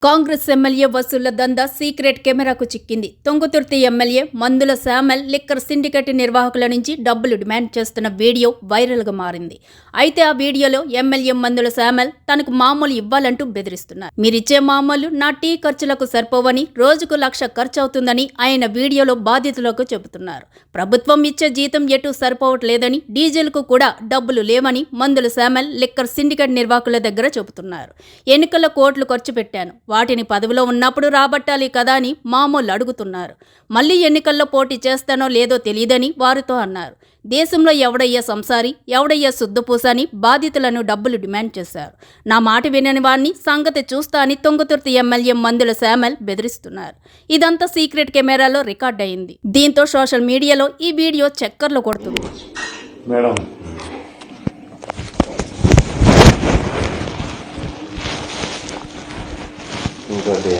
Congress MLA వసూళ్ల దందా secret కెమెరాకు చిక్కింది. Thungathurthi MLA మందుల శ్యామల్ లిక్కర్ సిండికేట్ నిర్వాహకుల నుంచి డబ్బులు డిమాండ్ చేస్తున్న వీడియో వైరల్గా మారింది. అయితే ఆ వీడియోలో ఎమ్మెల్యే మందుల శ్యామల్ తనకు మామూలు ఇవ్వాలంటూ బెదిరిస్తున్నారు. మీరిచ్చే మామూలు నా టీ ఖర్చులకు సరిపోవని, రోజుకు 1,00,000 ఖర్చు అవుతుందని ఆయన వీడియోలో బాధితులకు చెబుతున్నారు. ప్రభుత్వం ఇచ్చే జీతం ఎటు సరిపోవట్లేదని, డీజిల్కు కూడా డబ్బులు లేవని మందుల శ్యామల్ లిక్కర్ సిండికేట్ నిర్వాహకుల దగ్గర చెబుతున్నారు. ఎన్నికల్లో కోట్లు ఖర్చు పెట్టాను, వాటిని పదవిలో ఉన్నప్పుడు రాబట్టాలి కదా అని మామూలు అడుగుతున్నారు. మళ్లీ ఎన్నికల్లో పోటీ చేస్తానో లేదో తెలియదని వారితో అన్నారు. దేశంలో ఎవడయ్యా సంసారి, ఎవడయ్యా శుద్ధపూస అని బాధితులను డబ్బులు డిమాండ్ చేశారు. నా మాట వినని వారిని సంగతి చూస్తా అని తుంగతుర్తి ఎమ్మెల్యే మందుల శ్యామల్ బెదిరిస్తున్నారు. ఇదంతా సీక్రెట్ కెమెరాలో రికార్డ్ అయింది. దీంతో సోషల్ మీడియాలో ఈ వీడియో చక్కర్లు కొడుతుంది. మేడం ఇంకోటి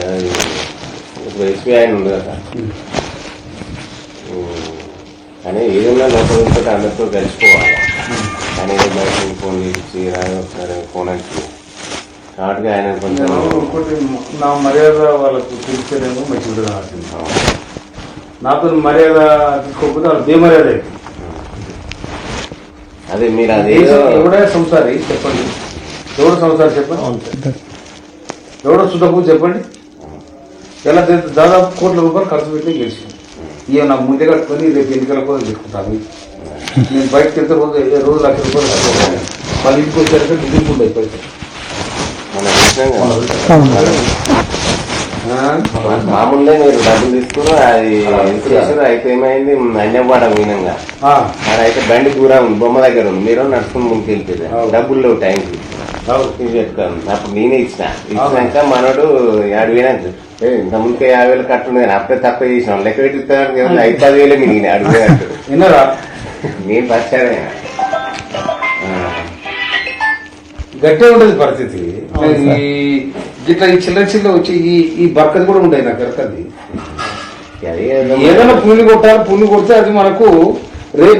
ఇప్పుడు ఎస్పీ ఆయన ఉంది కదా, కానీ ఏదైనా లోపల అందరితో కలిసిపోవాలి. కానీ బయట ఫోన్ ఇచ్చి ఒకసారి ఫోన్ వచ్చి కాబట్టి ఆయన కొంచెం నా మర్యాద వాళ్ళకు తెలిసేదేమో మంచిగా అనిపిస్తుంది. నాతో మర్యాద తీసుకోకపోతే వాళ్ళు బేమర్యాద అవుతుంది. అదే మీరు అది ఎవడే సంసారి చెప్పండి, ఎవడు సంసారి చెప్పండి, ఎవడో చుట్టకు చెప్పండి. ఎలా దాదాపు కోట్ల రూపాయలు ఖర్చు పెట్టి గెలిచింది. ఇక నాకు ముందే కట్టుకొని రేపు ఎన్నికల కోసం తీసుకుంటాను. నేను బయటకు వెళ్తే రోజు 1,00,000 రూపాయలు కట్టుకుంటాను. వాళ్ళ ఇంటికి వచ్చారంటే దిగుకుంటాయి పైసలు. మామూలుగా మీరు డబ్బులు తీసుకుని అది ఎంత చేసారు. అయితే ఏమైంది, అన్యవాడ మీనంగా అయితే బండి దూరం ఉంది, బొమ్మ దగ్గర ఉంది, మీరు నడుచుకుని ముందుకు వెళ్తుంది. డబ్బులు లేవు టైంకి చెప్తాను. అప్పుడు నేనే ఇచ్చినాక మనోడు 50,000 ఇంత ముందుకే 50,000 కట్టుండే కానీ అప్పుడే తక్కువ చేసిన లెక్క పెట్టిస్తాను. 5-10,000 మిగిలిన అడిగినట్టు విన్నారా? నేను వచ్చాడే గట్టే ఉండదు పరిస్థితి. ఇట్లా ఈ చిల్ల వచ్చి ఈ బర్కది కూడా ఉండేది నాకు బర్కది. ఏదైనా పుల్లి కొట్టాలి, పుల్లి కొడితే అది మనకు రేపు